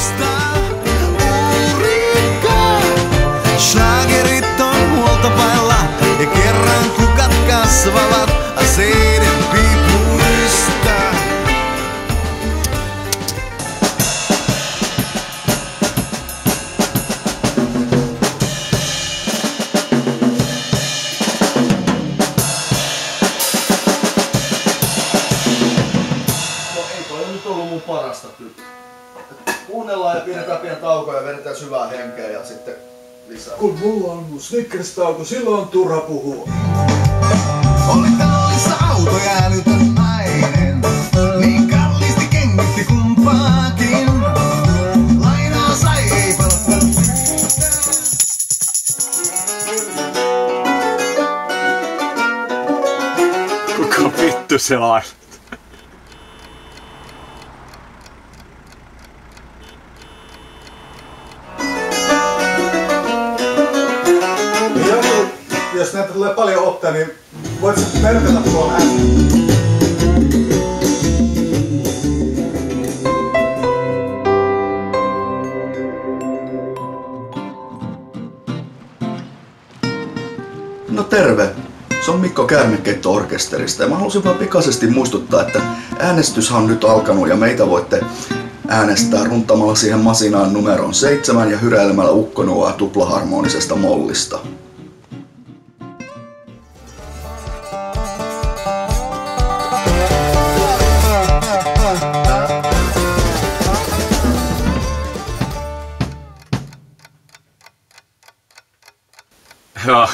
musta uurikkaa. Schlagerit on huoltopailla ja kerran kukat kasvavat aseiden piipuista. Parasta kyllä. Kuunnellaan ja pidetään pieni tauko ja vedetään syvää henkeä ja sitten lisää. Kun mulla on mun Snickers-tauko, silloin on turha puhua. Olis auto ja älytön nainen, niin kallisti kengitti kumpaakin. Lainaa sai ei Kuka vittu se on? Jos näitä tulee paljon ottaa, niin voit merkata tuolla ääneen. No terve! Se on Mikko Käärmekeitto-orkesterista ja mä halusin vaan pikaisesti muistuttaa, että äänestyshän on nyt alkanut ja meitä voitte äänestää runtamalla siihen masinaan numeron 7 ja hyräilemällä ukkonuoa tuplaharmonisesta mollista. Joo.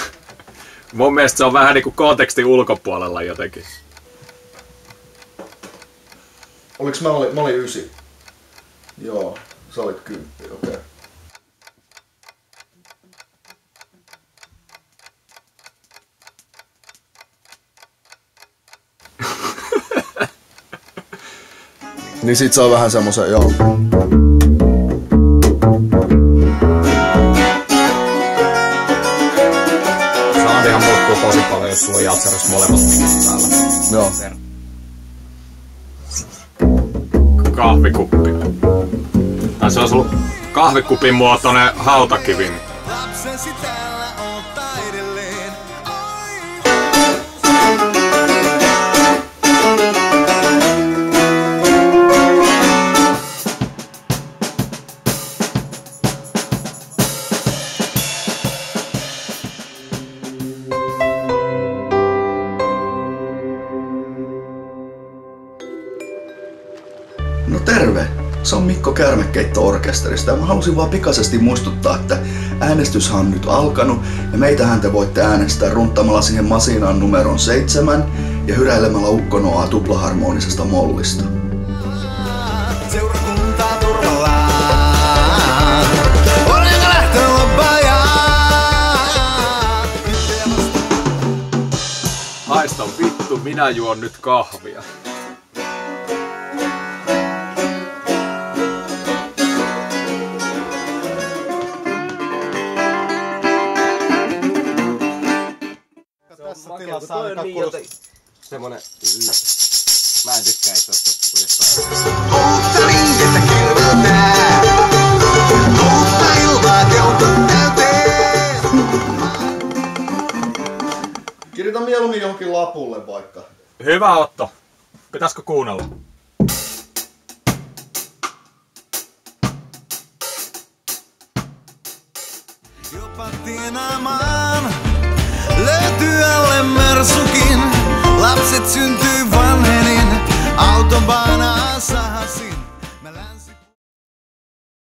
Mun mielestä se on vähän niinku kontekstin ulkopuolella jotenkin. Oliks mä olin 9? Joo, sä olit 10, okei. Okay. Niin sit saa vähän semmosen, joo. Soundihan muuttuu tosi paljon, jos sulla on jatseris molemmat päällä. Joo. Kahvikuppi. Tai se olisi ollut kahvikupin muotoinen hautakivi. lapsesi täällä on taidelleen. No terve! Se on Mikko Käärmekeitto-orkesterista ja mä halusin vaan pikaisesti muistuttaa, että äänestyshän on nyt alkanut ja meitähän te voitte äänestää runtamalla siihen masinaan numeron 7 ja hyräilemällä ukkonoaa tuplaharmonisesta mollista. Seurakuntaa turvallaan. Olenko lähtenyt lobbajaan? Haista vittu, minä juon nyt kahvia. Tässä tilassa on semmonen... Mä en tykkää itse asiassa. Oottelin, että kirjoittaa. Uutta ilmaa kelton täyteen. Kirjoita mieluummin johonkin lapulle vaikka. Hyvä Otto. Pitäisikö kuunnella? Jopa tienaamaan löytyy alle mersukin. Lapset syntyy